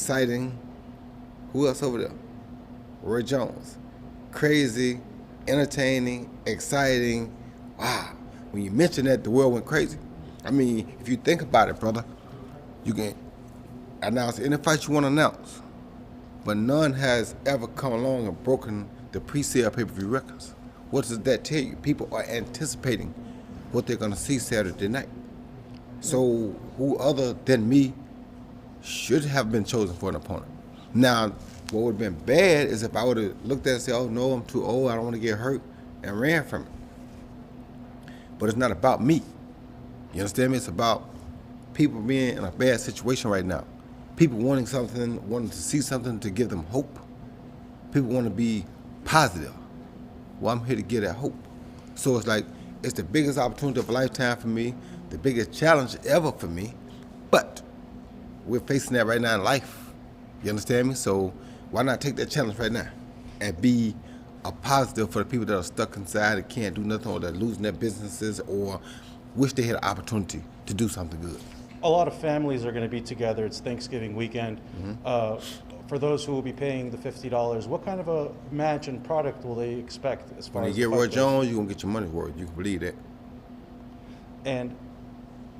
exciting. Who else over there? Roy Jones. Crazy, entertaining, exciting. Wow. When you mention that, the world went crazy. I mean, if you think about it, brother, you can announce any fight you want to announce, but none has ever come along and broken the pre-sale pay-per-view records. What does that tell you? People are anticipating what they're going to see Saturday night. So who other than me should have been chosen for an opponent? Now, what would have been bad is if I would have looked at it and said, oh no, I'm too old, I don't want to get hurt, and ran from it. But it's not about me. You understand me? It's about people being in a bad situation right now. People wanting something, wanting to see something to give them hope. People want to be positive. Well, I'm here to give that hope. So it's like, it's the biggest opportunity of a lifetime for me, the biggest challenge ever for me, but we're facing that right now in life. You understand me? So why not take that challenge right now and be a positive for the people that are stuck inside and can't do nothing, or that are losing their businesses, or wish they had an opportunity to do something good. A lot of families are going to be together. It's Thanksgiving weekend. For those who will be paying the $50, what kind of a match and product will they expect as far When as you get the fight Roy goes? Jones, you're going to get your money's worth. You can believe that. And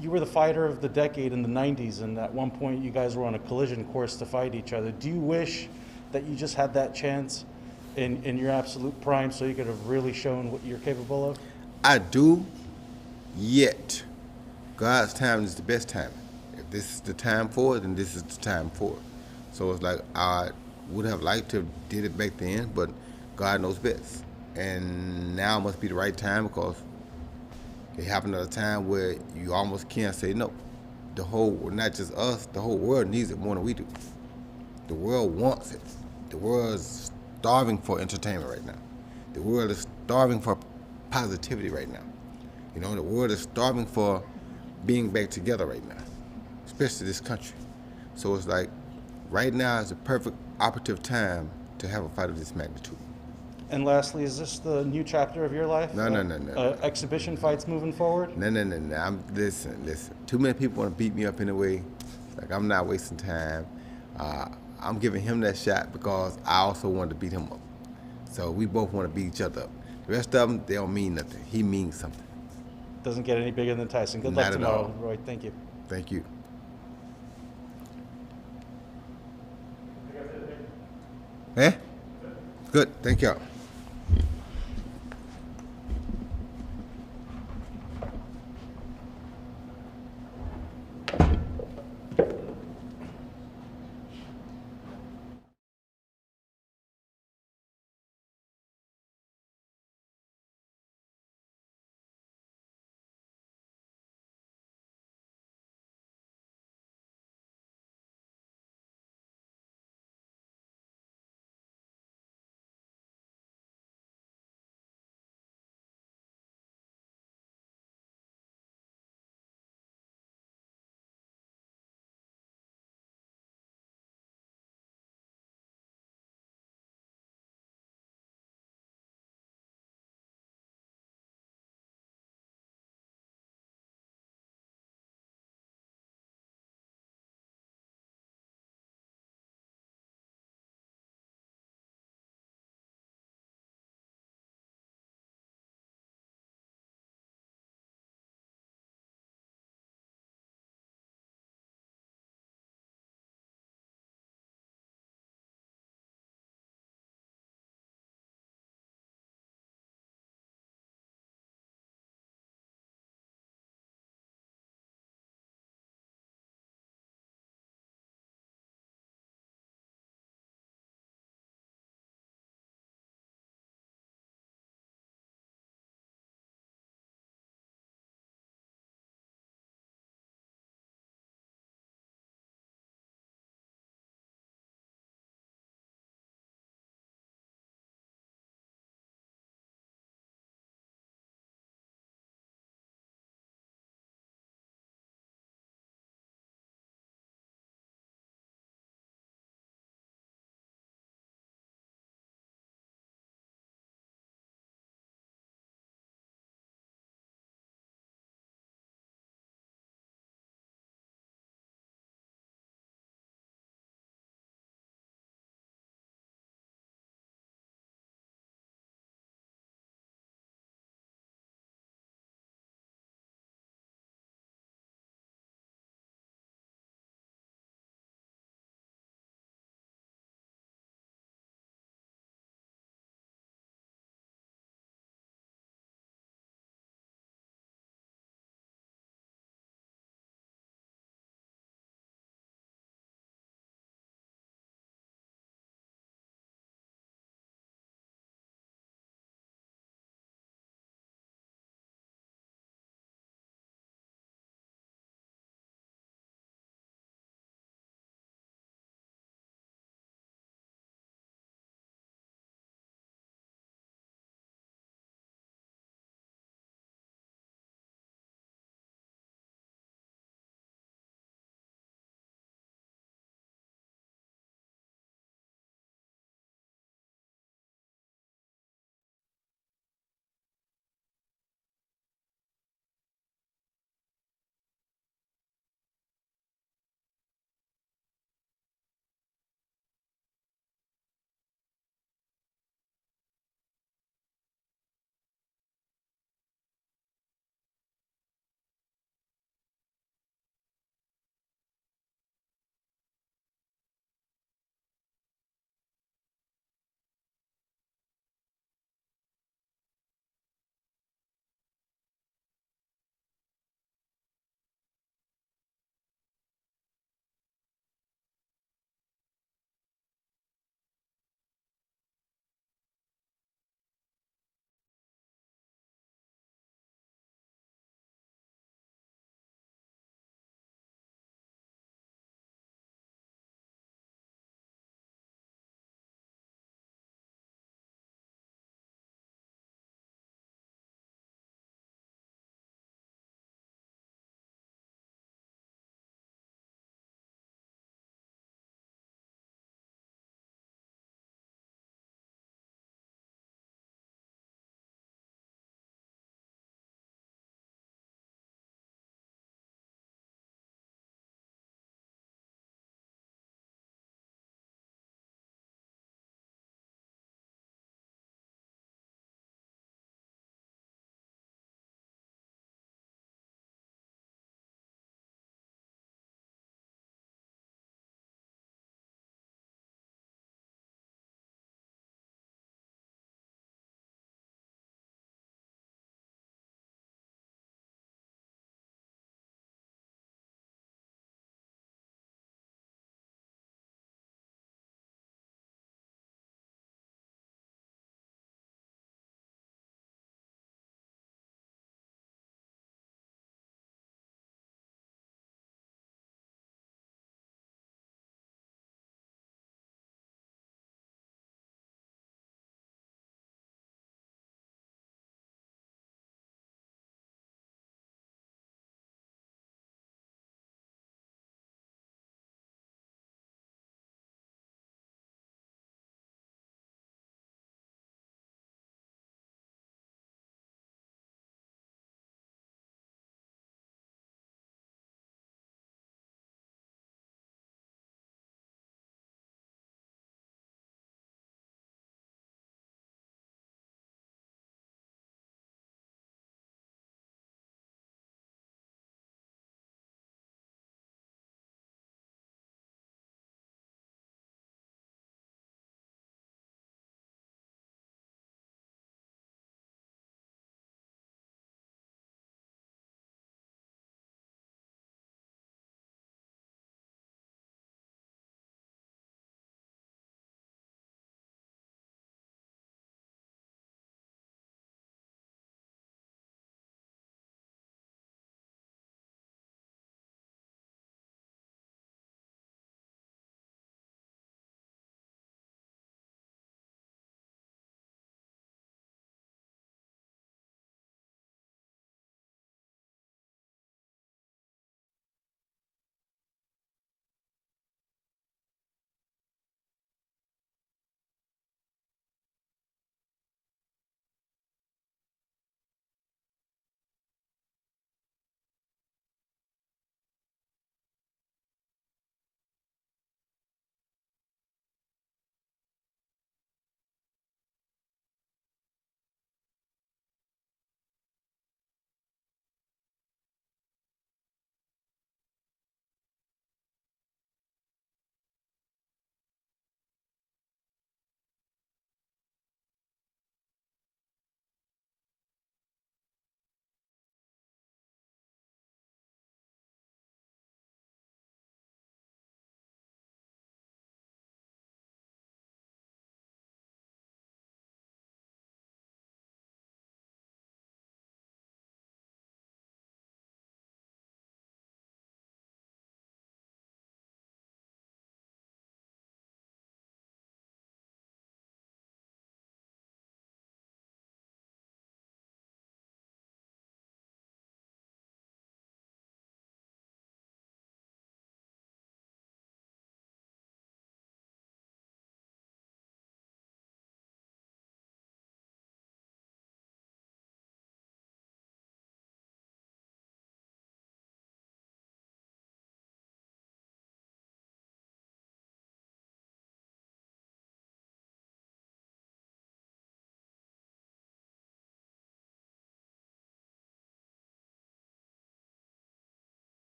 you were the fighter of the decade in the 90s, and at one point you guys were on a collision course to fight each other. Do you wish that you just had that chance in your absolute prime so you could have really shown what you're capable of? I do, yet God's time is the best time. If this is the time for it, then this is the time for it. So it's like I would have liked to have did it back then, but God knows best. And now must be the right time, because it happened at a time where you almost can't say no. The whole, not just us, the whole world needs it more than we do. The world wants it. The world is starving for entertainment right now. The world is starving for positivity right now. You know, the world is starving for being back together right now, especially this country. So it's like, right now is the perfect operative time to have a fight of this magnitude. And lastly, is this the new chapter of your life? No. Exhibition fights moving forward? No. Listen. Too many people want to beat me up anyway. Like, I'm not wasting time. I'm giving him that shot because I also wanted to beat him up. So we both want to beat each other up. The rest of them, they don't mean nothing. He means something. Doesn't get any bigger than Tyson. Good luck Not at tomorrow, all. Roy. Thank you. Thank you. Eh? Good. Thank you.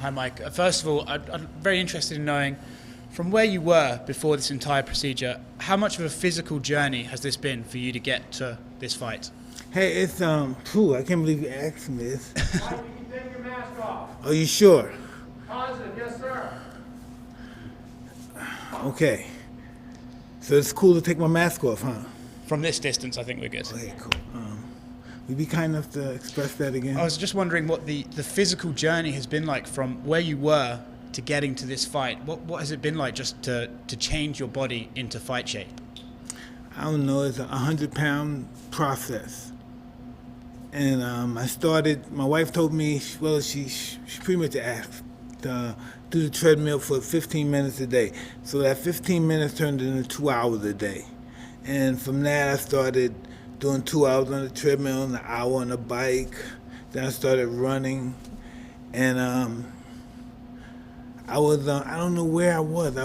Hi, Mike. First of all, I'm very interested in knowing, from where you were before this entire procedure, how much of a physical journey has this been for you to get to this fight? Hey, it's I can't believe you asked me this. Mike, you can take your mask off. Are you sure? Positive, yes, sir. Okay. So it's cool to take my mask off, huh? From this distance, I think we're good. Okay, cool. Would you be kind enough to express that again? I was just wondering what the physical journey has been like from where you were to getting to this fight. What has it been like just to change your body into fight shape? I don't know. It's a 100-pound process. And I started, my wife told me, well, she pretty much asked to do the treadmill for 15 minutes a day. So that 15 minutes turned into 2 hours a day. And from that, I started doing 2 hours on the treadmill and an hour on the bike. Then I started running. And I don't know where I was.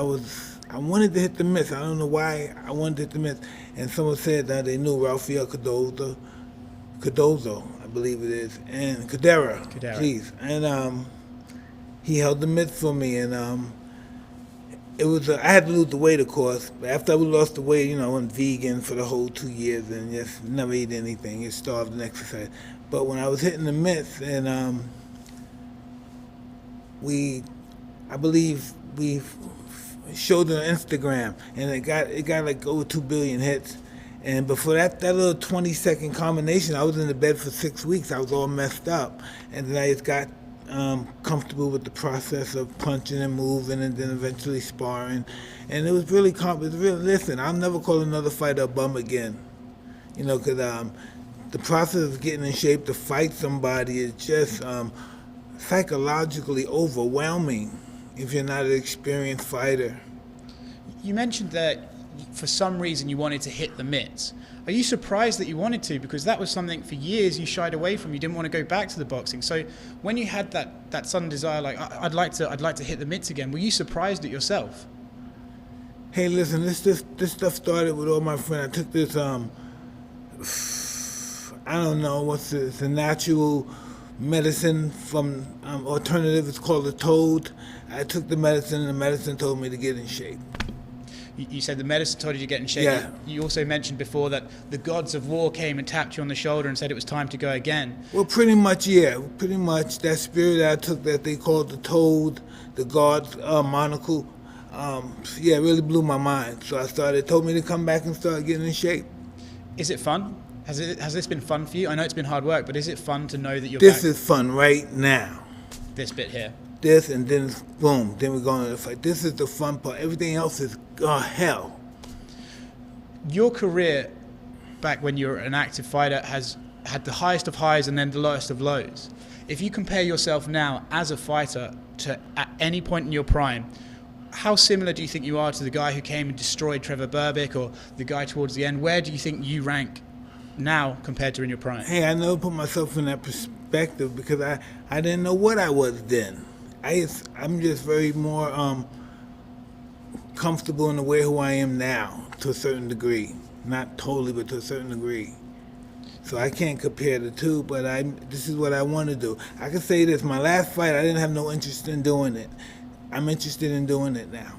I wanted to hit the mitts. I don't know why I wanted to hit the mitts. And someone said that they knew Rafael Cardozo, I believe it is, and Cadera, please. And he held the mitts for me, and it was I had to lose the weight, of course. But after I lost the weight, I went vegan for the whole 2 years and just never ate anything. Just starved and exercised. But when I was hitting the mitts, and I believe we showed it on Instagram, and it got like over 2 billion hits. And before that little 20-second combination, I was in the bed for 6 weeks. I was all messed up, and then I just got comfortable with the process of punching and moving, and then eventually sparring. And it was really listen, I'll never call another fighter a bum again, because the process of getting in shape to fight somebody is just psychologically overwhelming if you're not an experienced fighter. You mentioned that for some reason you wanted to hit the mitts. Are you surprised that you wanted to? Because that was something for years you shied away from. You didn't want to go back to the boxing. So when you had that sudden desire, like I'd like to hit the mitts again, were you surprised at yourself? Hey, listen, this stuff started with all my friends. I took this I don't know it's a natural medicine from alternative. It's called a toad. I took the medicine, and the medicine told me to get in shape. You said the medicine told you to get in shape. Yeah. You also mentioned before that the gods of war came and tapped you on the shoulder and said it was time to go again. Well, pretty much, yeah. Pretty much that spirit that I took that they called the toad, the god's monocle, it really blew my mind. So told me to come back and start getting in shape. Is it fun? Has this been fun for you? I know it's been hard work, but is it fun to know that you're This back? is fun right now. This bit here. This, and then boom, then we're going to the fight. This is the fun part. Everything else is hell. Your career, back when you were an active fighter, has had the highest of highs and then the lowest of lows. If you compare yourself now as a fighter to at any point in your prime, how similar do you think you are to the guy who came and destroyed Trevor Berbick, or the guy towards the end? Where do you think you rank now compared to in your prime? Hey, I never put myself in that perspective because I didn't know what I was then. I'm just very more comfortable in the way who I am now, to a certain degree. Not totally, but to a certain degree. So I can't compare the two, but this is what I want to do. I can say this, my last fight, I didn't have no interest in doing it. I'm interested in doing it now.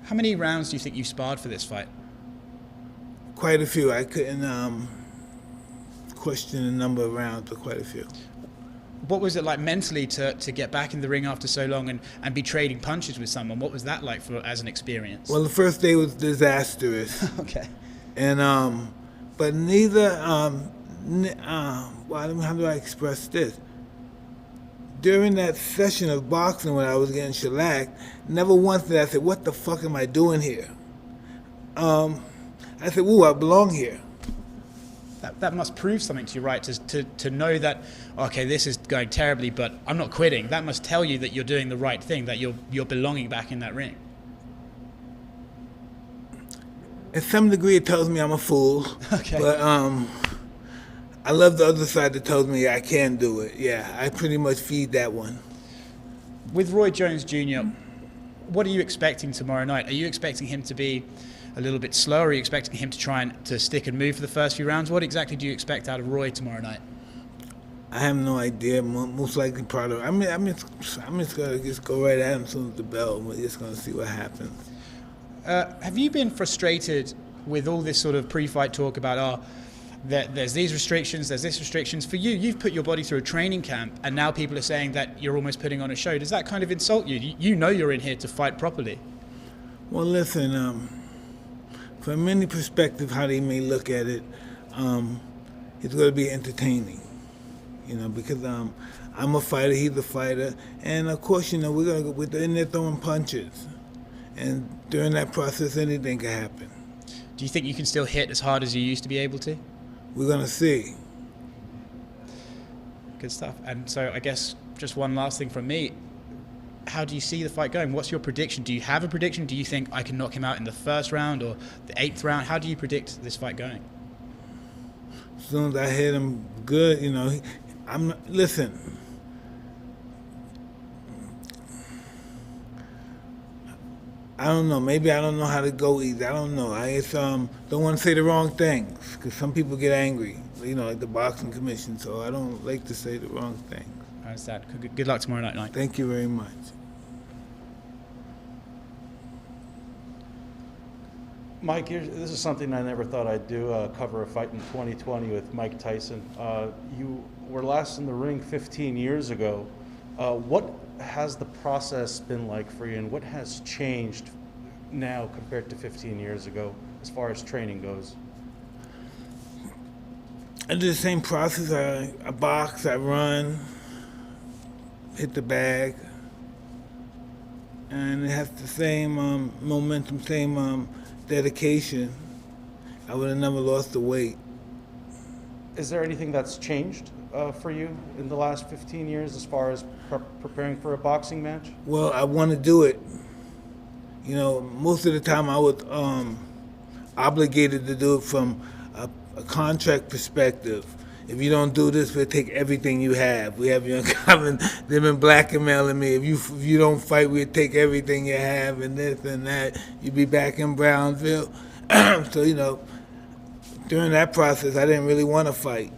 How many rounds do you think you sparred for this fight? Quite a few. I couldn't question the number of rounds, but quite a few. What was it like mentally to get back in the ring after so long and be trading punches with someone? What was that like as an experience? Well, the first day was disastrous. Okay. And but neither how do I express this? During that session of boxing when I was getting shellacked, never once did I say, "What the fuck am I doing here?" I said, "Ooh, I belong here." That must prove something to you, right? To know that, okay, this is going terribly, but I'm not quitting. That must tell you that you're doing the right thing, that you're belonging back in that ring. At some degree, it tells me I'm a fool. Okay. But I love the other side that tells me I can do it. Yeah, I pretty much feed that one. With Roy Jones Jr., what are you expecting tomorrow night? Are you expecting him to be a little bit slower? Are you expecting him to try to stick and move for the first few rounds? What exactly do you expect out of Roy tomorrow night? I have no idea. Most likely Prado. I'm just gonna just go right at him as soon as the bell. We're just gonna see what happens. Have you been frustrated with all this sort of pre-fight talk about, there's these restrictions, there's this restrictions? For you, you've put your body through a training camp, and now people are saying that you're almost putting on a show. Does that kind of insult you? You know you're in here to fight properly. Well, listen. From any perspective, how they may look at it, it's going to be entertaining. Because I'm a fighter, he's a fighter, and of course, we're in there throwing punches, and during that process, anything can happen. Do you think you can still hit as hard as you used to be able to? We're going to see. Good stuff. And so I guess just one last thing from me. How do you see the fight going? What's your prediction? Do you have a prediction? Do you think I can knock him out in the first round or the 8th round? How do you predict this fight going? As soon as I hit him good, listen. I don't know. Maybe I don't know how to go either. I don't know. I just don't want to say the wrong things because some people get angry, like the boxing commission. So I don't like to say the wrong things. I understand. Good luck tomorrow night. Thank you very much. Mike, this is something I never thought I'd do, cover a fight in 2020 with Mike Tyson. You were last in the ring 15 years ago. What has the process been like for you, and what has changed now compared to 15 years ago as far as training goes? I do the same process. I box, I run, hit the bag, and it has the same momentum, same dedication. I would have never lost the weight. Is there anything that's changed for you in the last 15 years as far as preparing for a boxing match? Well, I want to do it. Most of the time I was obligated to do it from a contract perspective. If you don't do this, we'll take everything you have. We have you in common. They've been blackmailing me. If you don't fight, we'll take everything you have and this and that. You'll be back in Brownsville. So, during that process, I didn't really want to fight.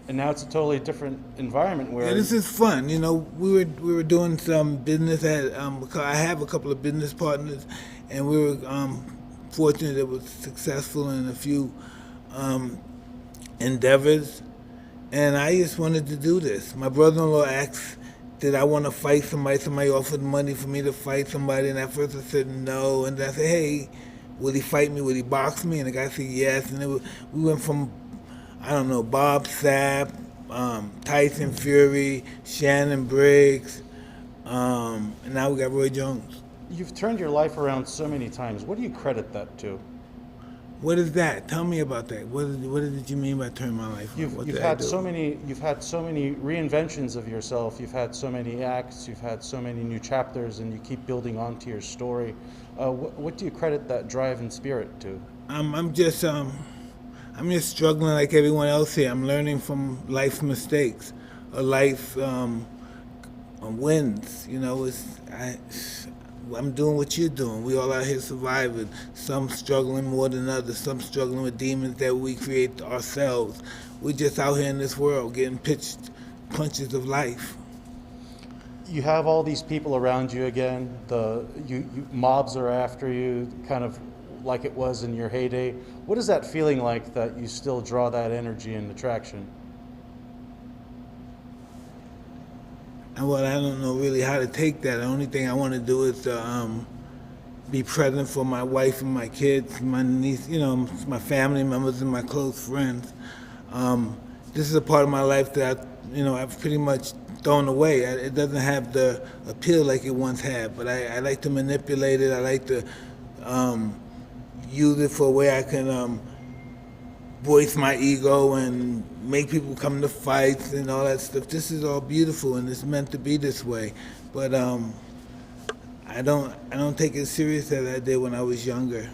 And now it's a totally different environment where... Yeah, this is fun. We were doing some business. I have a couple of business partners, and we were fortunate it was successful in a few endeavors, and I just wanted to do this. My brother-in-law asked, did I want to fight somebody? Somebody offered money for me to fight somebody, and at first I said no, and then I said, hey, will he fight me? Will he box me? And the guy said yes, and we went from, Bob Sapp, Tyson Fury, Shannon Briggs, and now we got Roy Jones. You've turned your life around so many times. What do you credit that to? What is that? Tell me about that. What did you mean by turning my life around? You've had so many reinventions of yourself. You've had so many acts. You've had so many new chapters, and you keep building onto your story. What do you credit that drive and spirit to? I'm just struggling like everyone else here. I'm learning from life's mistakes, or life wins. I'm doing what you're doing. We all out here surviving. Some struggling more than others. Some struggling with demons that we create ourselves. We're just out here in this world getting pitched punches of life. You have all these people around you again. Mobs are after you, kind of like it was in your heyday. What is that feeling like that you still draw that energy and attraction? Well, I don't know really how to take that. The only thing I want to do is be present for my wife and my kids, my niece, my family members and my close friends. This is a part of my life that I've pretty much thrown away. It doesn't have the appeal like it once had, but I like to manipulate it. I like to use it for a way I can voice my ego and make people come to fights and all that stuff. This is all beautiful and it's meant to be this way. But I don't take it serious as I did when I was younger.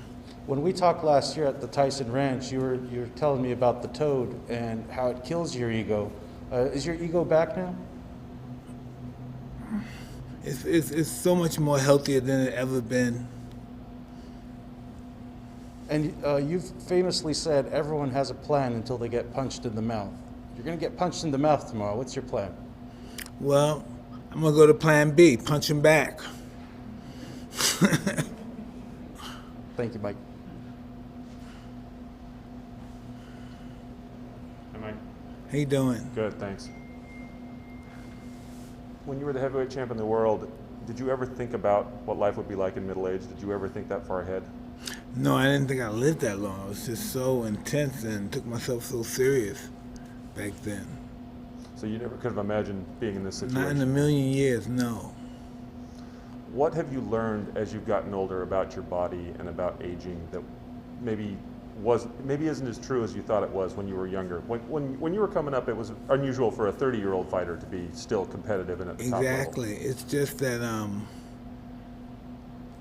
When we talked last year at the Tyson Ranch, you were telling me about the toad and how it kills your ego. Is your ego back now? It's so much more healthier than it ever been. And you've famously said everyone has a plan until they get punched in the mouth. You're going to get punched in the mouth tomorrow. What's your plan? Well, I'm gonna go to Plan B, punch him back. Thank you, Mike. Am I How you doing? good? Thanks. When you were the heavyweight champ in the world, did you ever think about what life would be like in middle age? Did you ever think that far ahead? No, I didn't think I lived that long. I was just so intense and took myself so serious back then. So you never could have imagined being in this situation? Not in a million years, no. What have you learned as you've gotten older about your body and about aging that maybe isn't as true as you thought it was when you were younger? When you were coming up, it was unusual for a 30-year-old fighter to be still competitive and at the top level. Exactly. It's just that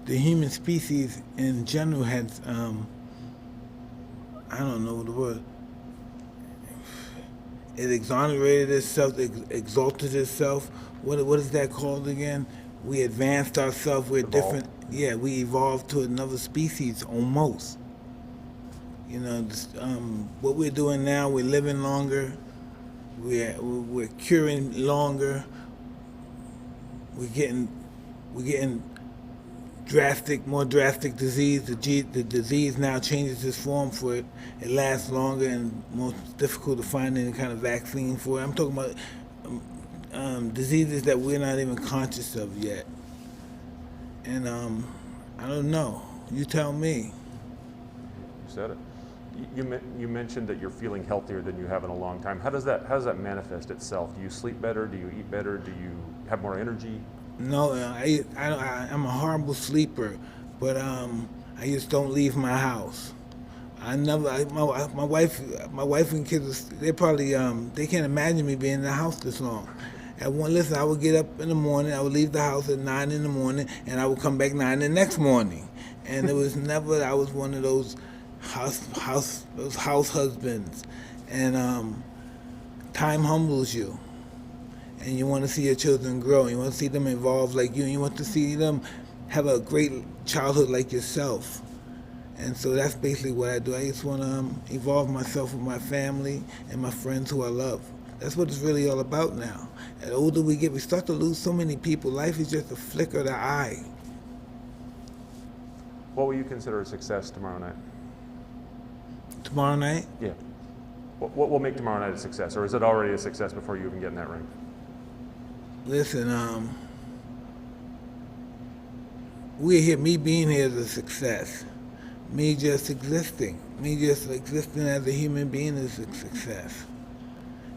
the human species in general had, I don't know the word, it exonerated itself, exalted itself. What is that called again? We advanced ourselves. We're Evolved. different. Yeah, we evolved to another species almost. You know, what we're doing now, we're living longer. We're curing longer. We're getting more drastic disease. The disease now changes its form for it. It lasts longer and more difficult to find any kind of vaccine for it. I'm talking about diseases that we're not even conscious of yet. And I don't know. You tell me. You said it. You mentioned that you're feeling healthier than you have in a long time. How does that manifest itself? Do you sleep better? Do you eat better? Do you have more energy? No, I'm a horrible sleeper, but I just don't leave my house. My wife and kids, they probably they can't imagine me being in the house this long. Listen, I would get up in the morning, I would leave the house at 9 in the morning, and I would come back 9 the next morning. And it was never, I was one of those house husbands. And time humbles you. And you want to see your children grow. You want to see them evolve like you. And you want to see them have a great childhood like yourself. And so that's basically what I do. I just want to evolve myself with my family and my friends who I love. That's what it's really all about now. The older we get, we start to lose so many people. Life is just a flick of the eye. What will you consider a success tomorrow night? Tomorrow night? Yeah. What will make tomorrow night a success? Or is it already a success before you even get in that ring? Listen, me being here is a success. Me just existing as a human being is a success.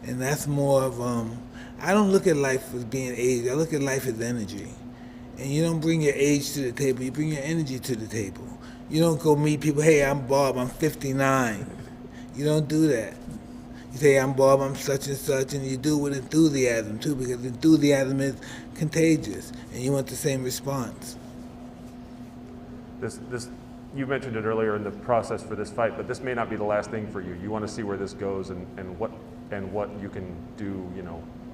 And that's more of, I don't look at life as being age, I look at life as energy. And you don't bring your age to the table, you bring your energy to the table. You don't go meet people, hey, I'm Bob, I'm 59. You don't do that. You say, I'm Bob, I'm such and such, and you do it with enthusiasm too, because enthusiasm is contagious, and you want the same response. You mentioned it earlier in the process for this fight, but this may not be the last thing for you. You want to see where this goes and what you can do,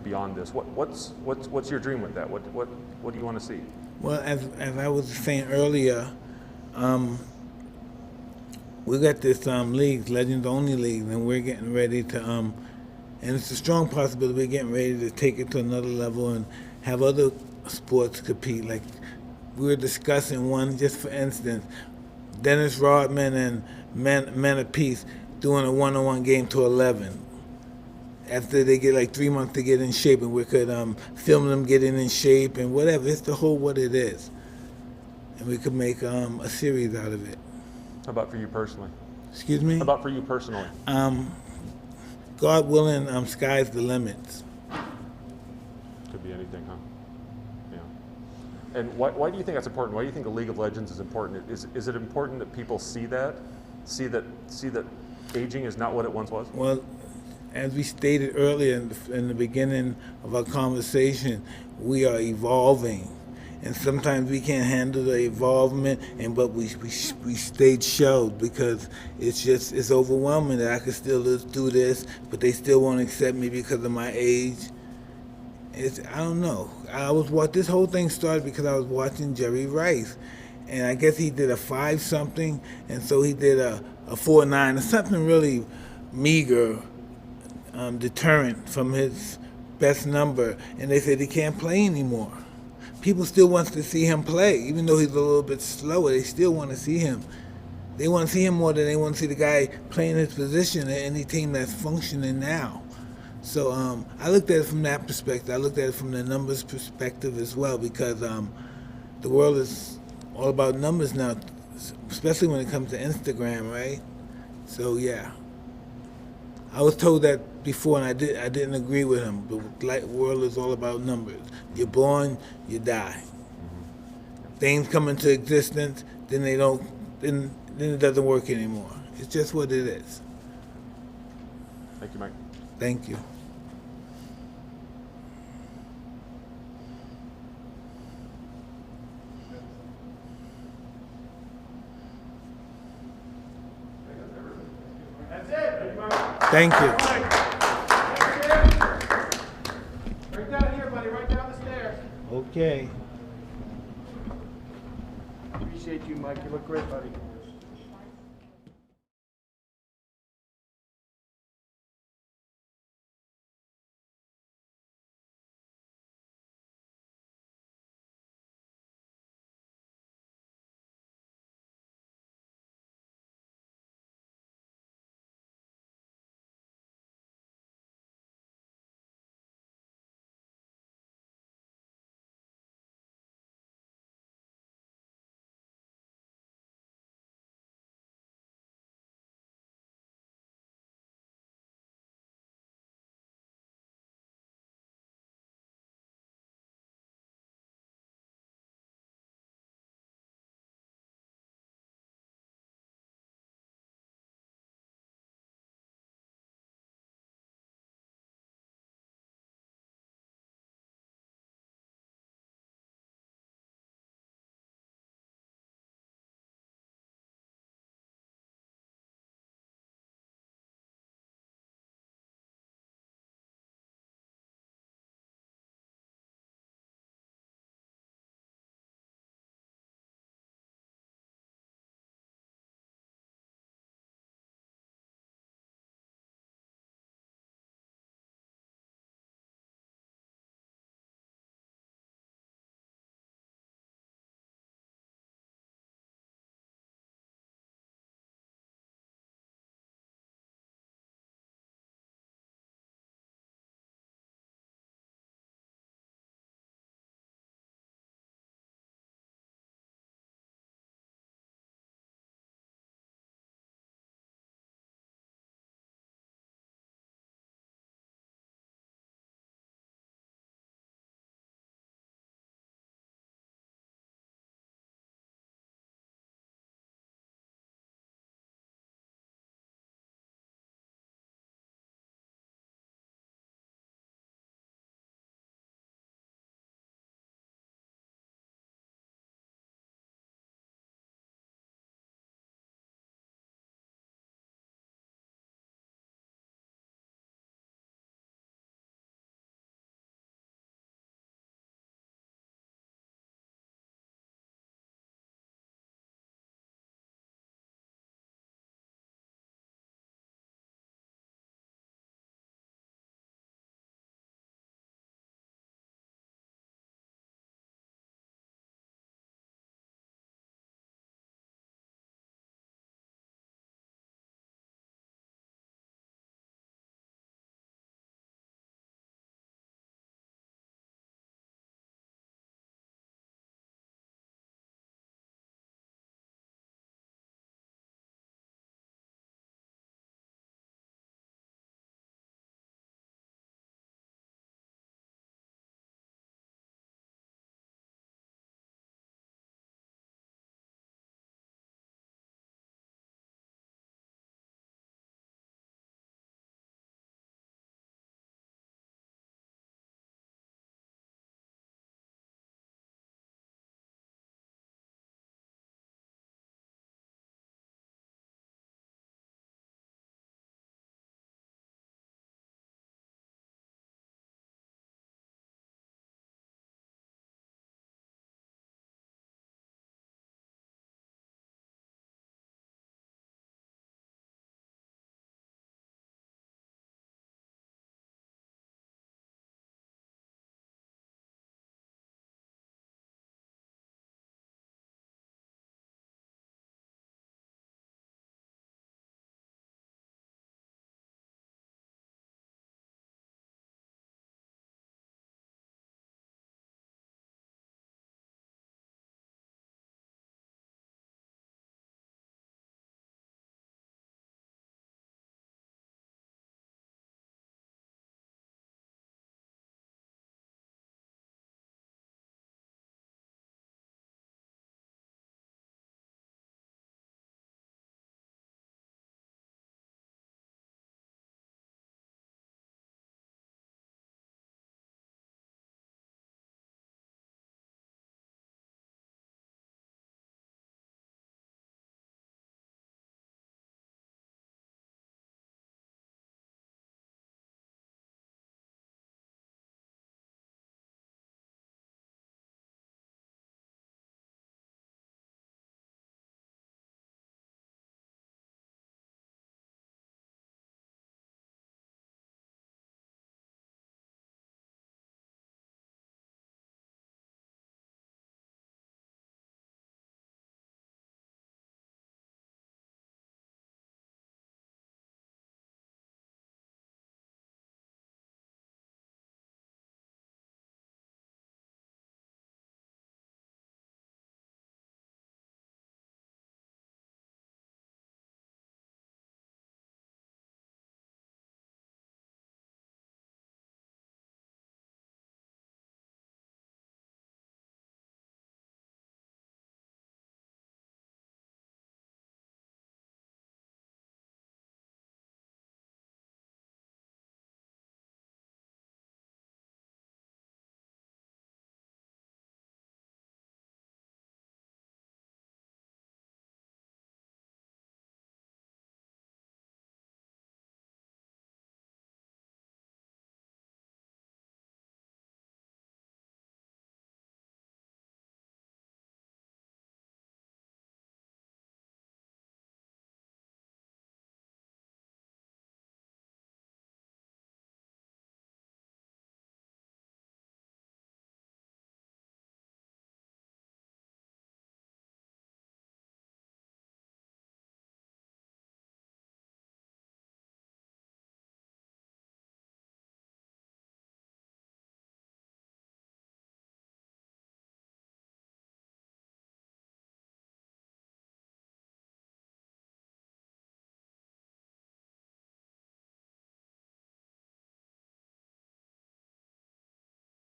beyond this. What's your dream with that? What do you want to see? Well, as I was saying earlier, we got this league, Legends Only League, and we're getting ready to, and it's a strong possibility we're getting ready to take it to another level and have other sports compete. Like we were discussing one, just for instance, Dennis Rodman and Men of Peace doing a one-on-one game to 11. After they get like 3 months to get in shape, and we could film them getting in shape and whatever. It's the whole what it is. And we could make a series out of it. How about for you personally? Excuse me? How about for you personally? God willing, sky's the limits. Could be anything, huh? Yeah. And why do you think that's important? Why do you think the League of Legends is important? Is it important that people see that aging is not what it once was? Well, as we stated earlier in the beginning of our conversation, we are evolving. And sometimes we can't handle the evolvement, but we stayed shelved because it's overwhelming that I could still do this, but they still won't accept me because of my age. I don't know. This whole thing started because I was watching Jerry Rice, and I guess he did a 5-something, and so he did a 4-9 or something really meager deterrent from his best number, and they said he can't play anymore. People still wants to see him play, even though he's a little bit slower. They still want to see him. They want to see him more than they want to see the guy playing his position at any team that's functioning now. So I looked at it from that perspective. I looked at it from the numbers perspective as well, because the world is all about numbers now, especially when it comes to Instagram, right? So yeah, I was told that before, and I didn't agree with him. The world is all about numbers. You're born, you die. Things come into existence, then they don't. Then it doesn't work anymore. It's just what it is. Thank you, Mike. Thank you. That's it. Thank you. Right down here, buddy, right down the stairs. Okay. Appreciate you, Mike. You look great, buddy.